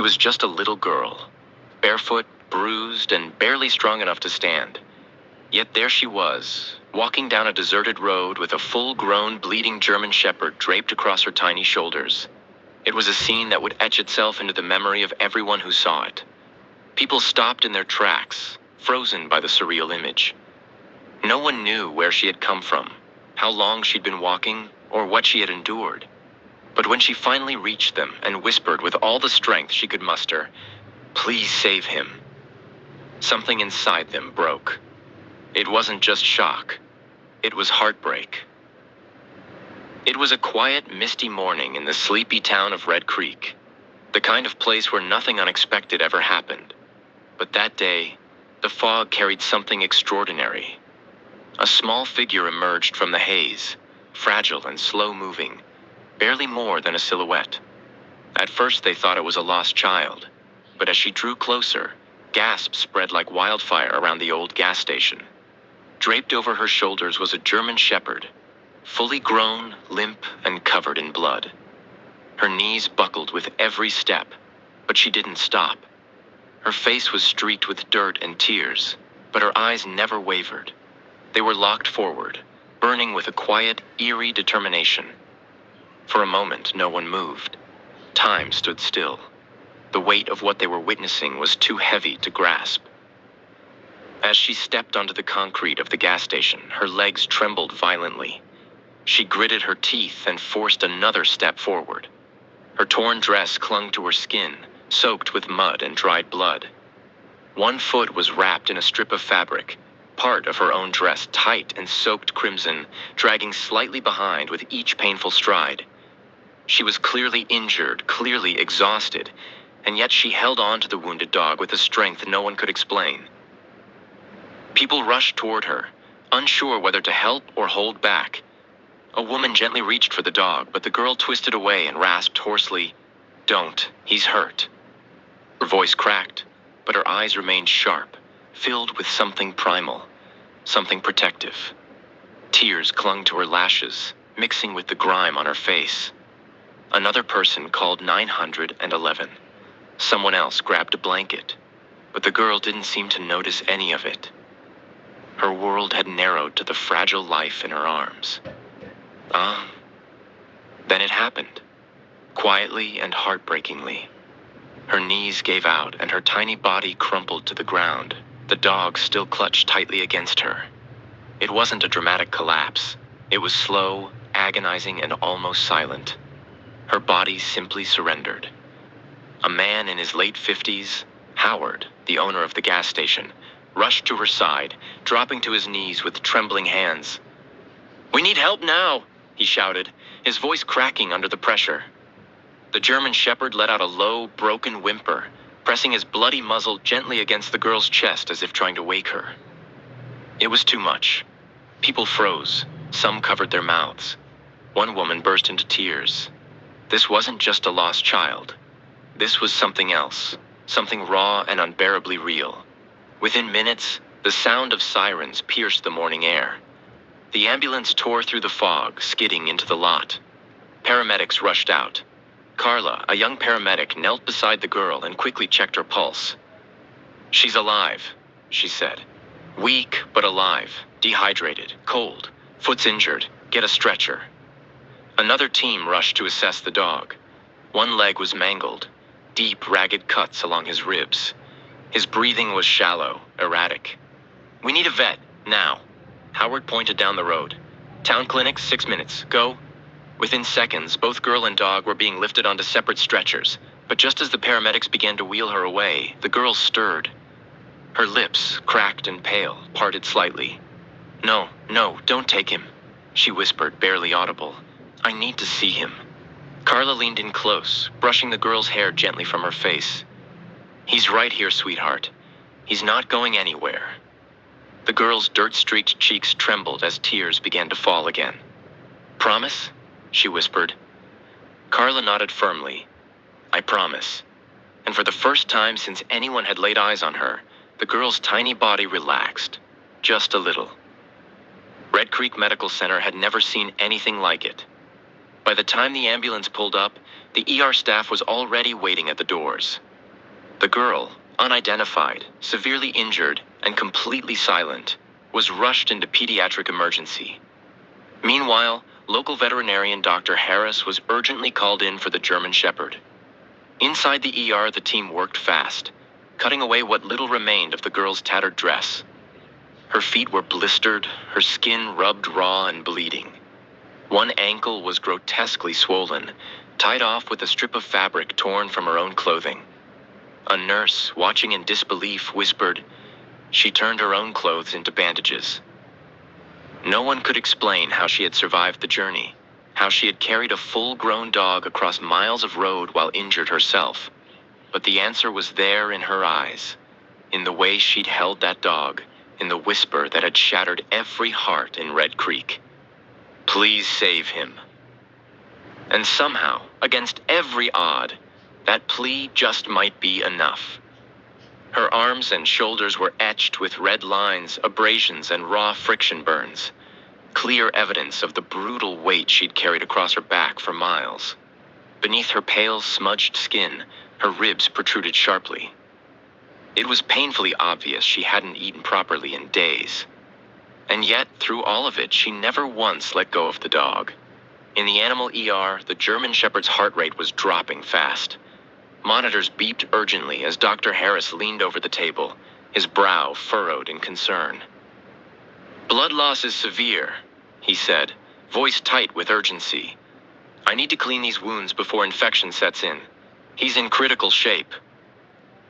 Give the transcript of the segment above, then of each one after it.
She was just a little girl, barefoot, bruised, and barely strong enough to stand. Yet there she was, walking down a deserted road with a full-grown, bleeding German shepherd draped across her tiny shoulders. It was a scene that would etch itself into the memory of everyone who saw it. People stopped in their tracks, frozen by the surreal image. No one knew where she had come from, how long she'd been walking, or what she had endured. But when she finally reached them and whispered with all the strength she could muster, "Please save him," something inside them broke. It wasn't just shock. It was heartbreak. It was a quiet, misty morning in the sleepy town of Red Creek, the kind of place where nothing unexpected ever happened. But that day, the fog carried something extraordinary. A small figure emerged from the haze, fragile and slow-moving, barely more than a silhouette. At first they thought it was a lost child, but as she drew closer, gasps spread like wildfire around the old gas station. Draped over her shoulders was a German shepherd, fully grown, limp, and covered in blood. Her knees buckled with every step, but she didn't stop. Her face was streaked with dirt and tears, but her eyes never wavered. They were locked forward, burning with a quiet, eerie determination. For a moment, no one moved. Time stood still. The weight of what they were witnessing was too heavy to grasp. As she stepped onto the concrete of the gas station, her legs trembled violently. She gritted her teeth and forced another step forward. Her torn dress clung to her skin, soaked with mud and dried blood. One foot was wrapped in a strip of fabric, part of her own dress tight and soaked crimson, dragging slightly behind with each painful stride. She was clearly injured, clearly exhausted, and yet she held on to the wounded dog with a strength no one could explain. People rushed toward her, unsure whether to help or hold back. A woman gently reached for the dog, but the girl twisted away and rasped hoarsely, "Don't, he's hurt." Her voice cracked, but her eyes remained sharp, filled with something primal, something protective. Tears clung to her lashes, mixing with the grime on her face. Another person called 911. Someone else grabbed a blanket, but the girl didn't seem to notice any of it. Her world had narrowed to the fragile life in her arms. Then it happened, quietly and heartbreakingly. Her knees gave out and her tiny body crumpled to the ground, the dog still clutched tightly against her. It wasn't a dramatic collapse. It was slow, agonizing, and almost silent. Her body simply surrendered. A man in his late 50s, Howard, the owner of the gas station, rushed to her side, dropping to his knees with trembling hands. "We need help now," he shouted, his voice cracking under the pressure. The German shepherd let out a low, broken whimper, pressing his bloody muzzle gently against the girl's chest as if trying to wake her. It was too much. People froze. Some covered their mouths. One woman burst into tears. This wasn't just a lost child. This was something else, something raw and unbearably real. Within minutes, the sound of sirens pierced the morning air. The ambulance tore through the fog, skidding into the lot. Paramedics rushed out. Carla, a young paramedic, knelt beside the girl and quickly checked her pulse. "She's alive," she said. "Weak, but alive. Dehydrated, cold, foot's injured. Get a stretcher." Another team rushed to assess the dog. One leg was mangled, deep, ragged cuts along his ribs. His breathing was shallow, erratic. "We need a vet, now." Howard pointed down the road. "Town clinic, 6 minutes. Go." Within seconds, both girl and dog were being lifted onto separate stretchers, but just as the paramedics began to wheel her away, the girl stirred. Her lips, cracked and pale, parted slightly. No, don't take him," she whispered, barely audible. "I need to see him." Carla leaned in close, brushing the girl's hair gently from her face. "He's right here, sweetheart. He's not going anywhere." The girl's dirt-streaked cheeks trembled as tears began to fall again. "Promise?" she whispered. Carla nodded firmly. "I promise." And for the first time since anyone had laid eyes on her, the girl's tiny body relaxed, just a little. Red Creek Medical Center had never seen anything like it. By the time the ambulance pulled up, the ER staff was already waiting at the doors. The girl, unidentified, severely injured, and completely silent, was rushed into pediatric emergency. Meanwhile, local veterinarian Dr. Harris was urgently called in for the German Shepherd. Inside the ER, the team worked fast, cutting away what little remained of the girl's tattered dress. Her feet were blistered, her skin rubbed raw and bleeding. One ankle was grotesquely swollen, tied off with a strip of fabric torn from her own clothing. A nurse, watching in disbelief, whispered, "She turned her own clothes into bandages." No one could explain how she had survived the journey, how she had carried a full-grown dog across miles of road while injured herself. But the answer was there in her eyes, in the way she'd held that dog, in the whisper that had shattered every heart in Red Creek. "Please save him." And somehow, against every odd, that plea just might be enough. Her arms and shoulders were etched with red lines, abrasions, and raw friction burns, clear evidence of the brutal weight she'd carried across her back for miles. Beneath her pale, smudged skin, her ribs protruded sharply. It was painfully obvious she hadn't eaten properly in days. And yet, through all of it, she never once let go of the dog. In the animal ER, the German Shepherd's heart rate was dropping fast. Monitors beeped urgently as Dr. Harris leaned over the table, his brow furrowed in concern. "Blood loss is severe," he said, voice tight with urgency. "I need to clean these wounds before infection sets in. He's in critical shape."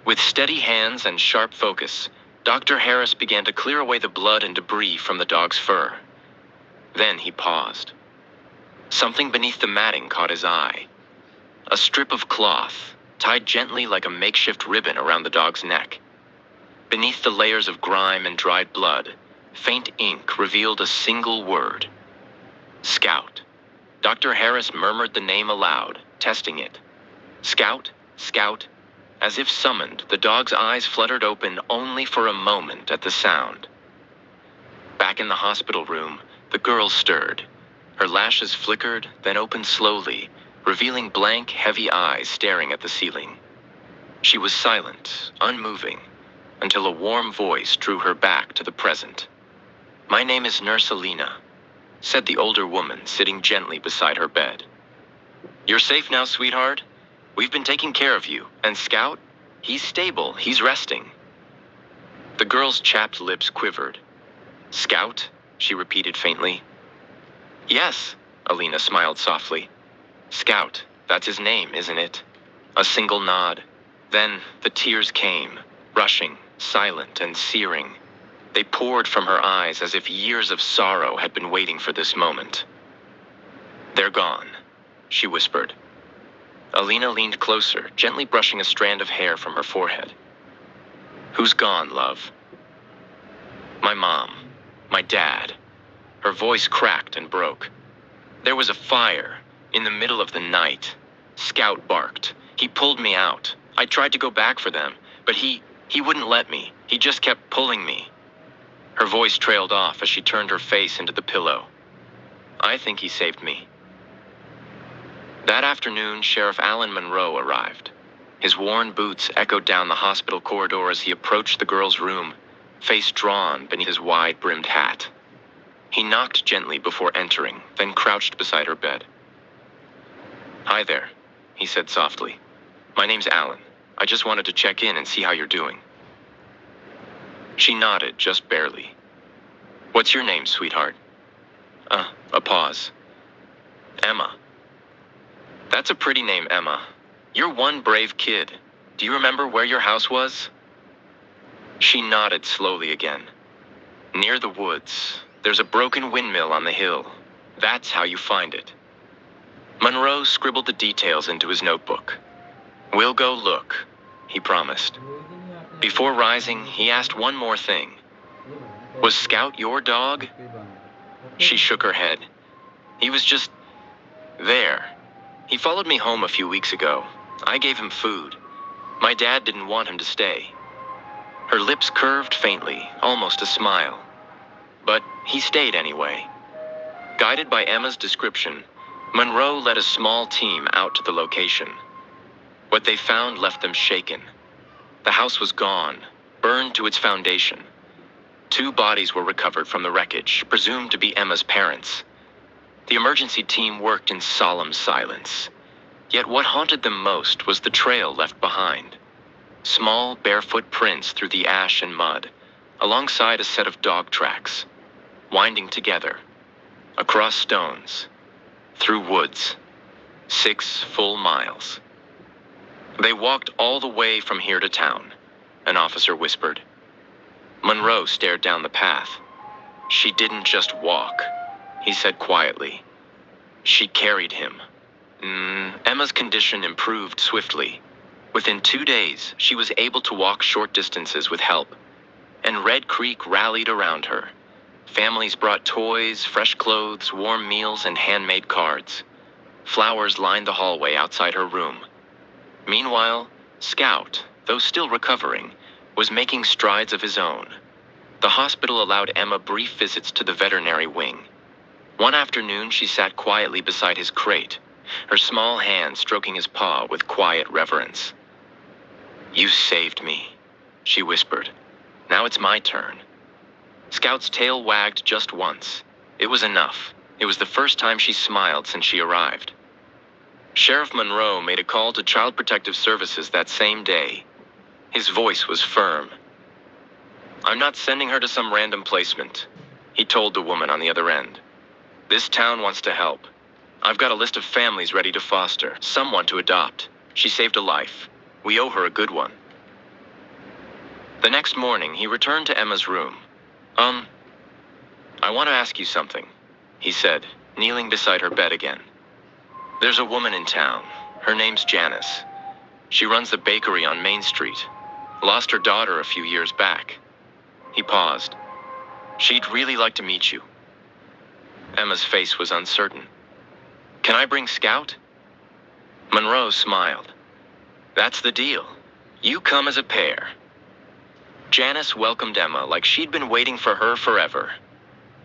With steady hands and sharp focus, Dr. Harris began to clear away the blood and debris from the dog's fur. Then he paused. Something beneath the matting caught his eye. A strip of cloth, tied gently like a makeshift ribbon around the dog's neck. Beneath the layers of grime and dried blood, faint ink revealed a single word. "Scout." Dr. Harris murmured the name aloud, testing it. "Scout, Scout." As if summoned, the dog's eyes fluttered open only for a moment at the sound. Back in the hospital room, the girl stirred. Her lashes flickered, then opened slowly, revealing blank, heavy eyes staring at the ceiling. She was silent, unmoving, until a warm voice drew her back to the present. "My name is Nurse Alina," said the older woman, sitting gently beside her bed. "You're safe now, sweetheart. We've been taking care of you, and Scout, he's stable, he's resting." The girl's chapped lips quivered. "Scout?" she repeated faintly. "Yes," Alina smiled softly. "Scout, that's his name, isn't it?" A single nod. Then the tears came, rushing, silent and searing. They poured from her eyes as if years of sorrow had been waiting for this moment. "They're gone," she whispered. Alina leaned closer, gently brushing a strand of hair from her forehead. "Who's gone, love?" "My mom. My dad." Her voice cracked and broke. "There was a fire in the middle of the night. Scout barked. He pulled me out. I tried to go back for them, but he wouldn't let me. He just kept pulling me." Her voice trailed off as she turned her face into the pillow. "I think he saved me." That afternoon, Sheriff Alan Monroe arrived. His worn boots echoed down the hospital corridor as he approached the girl's room, face drawn beneath his wide-brimmed hat. He knocked gently before entering, then crouched beside her bed. "Hi there," he said softly. "My name's Alan. I just wanted to check in and see how you're doing." She nodded, just barely. "What's your name, sweetheart?" A pause. "Emma." "That's a pretty name, Emma. You're one brave kid. Do you remember where your house was?" She nodded slowly again. "Near the woods. There's a broken windmill on the hill. That's how you find it." Monroe scribbled the details into his notebook. "We'll go look," he promised. Before rising, he asked one more thing. "Was Scout your dog?" She shook her head. "He was just there. He followed me home a few weeks ago. I gave him food. My dad didn't want him to stay." Her lips curved faintly, almost a smile. But he stayed anyway. Guided by Emma's description, Monroe led a small team out to the location. What they found left them shaken. The house was gone, burned to its foundation. 2 bodies were recovered from the wreckage, presumed to be Emma's parents. The emergency team worked in solemn silence. Yet what haunted them most was the trail left behind. Small, barefoot prints through the ash and mud, alongside a set of dog tracks, winding together, across stones, through woods, 6 full miles. They walked all the way from here to town, an officer whispered. Monroe stared down the path. She didn't just walk, he said quietly. She carried him. Emma's condition improved swiftly. Within 2 days, she was able to walk short distances with help. And Red Creek rallied around her. Families brought toys, fresh clothes, warm meals, and handmade cards. Flowers lined the hallway outside her room. Meanwhile, Scout, though still recovering, was making strides of his own. The hospital allowed Emma brief visits to the veterinary wing. One afternoon, she sat quietly beside his crate, her small hand stroking his paw with quiet reverence. "You saved me," she whispered. "Now it's my turn." Scout's tail wagged just once. It was enough. It was the first time she smiled since she arrived. Sheriff Monroe made a call to Child Protective Services that same day. His voice was firm. "I'm not sending her to some random placement," he told the woman on the other end. "This town wants to help. I've got a list of families ready to foster, someone to adopt. She saved a life. We owe her a good one." The next morning, he returned to Emma's room. I want to ask you something," he said, kneeling beside her bed again. "There's a woman in town. Her name's Janice. She runs the bakery on Main Street. Lost her daughter a few years back." He paused. "She'd really like to meet you." Emma's face was uncertain. "Can I bring Scout?" Monroe smiled. "That's the deal. You come as a pair." Janice welcomed Emma like she'd been waiting for her forever.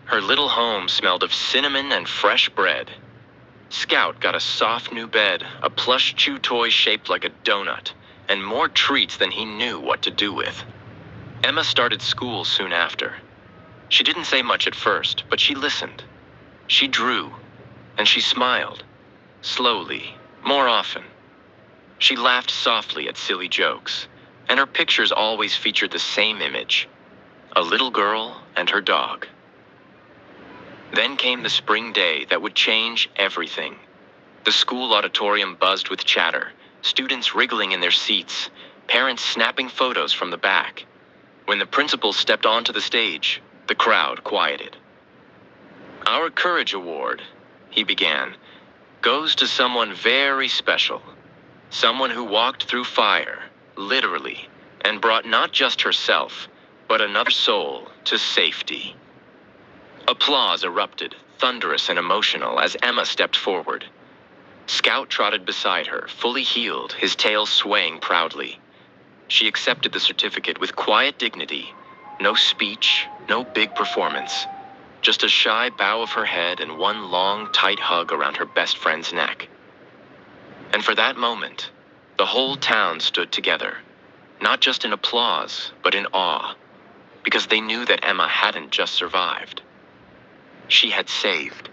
Her little home smelled of cinnamon and fresh bread. Scout got a soft new bed, a plush chew toy shaped like a donut, and more treats than he knew what to do with. Emma started school soon after. She didn't say much at first, but she listened. She drew, and she smiled. Slowly, more often. She laughed softly at silly jokes, and her pictures always featured the same image: a little girl and her dog. Then came the spring day that would change everything. The school auditorium buzzed with chatter, students wriggling in their seats, parents snapping photos from the back. When the principal stepped onto the stage, the crowd quieted. "Our Courage Award," he began, "goes to someone very special. Someone who walked through fire, literally, and brought not just herself, but another soul to safety." Applause erupted, thunderous and emotional, as Emma stepped forward. Scout trotted beside her, fully healed, his tail swaying proudly. She accepted the certificate with quiet dignity. No speech, no big performance. Just a shy bow of her head and one long, tight hug around her best friend's neck. And for that moment, the whole town stood together. Not just in applause, but in awe. Because they knew that Emma hadn't just survived. She had saved.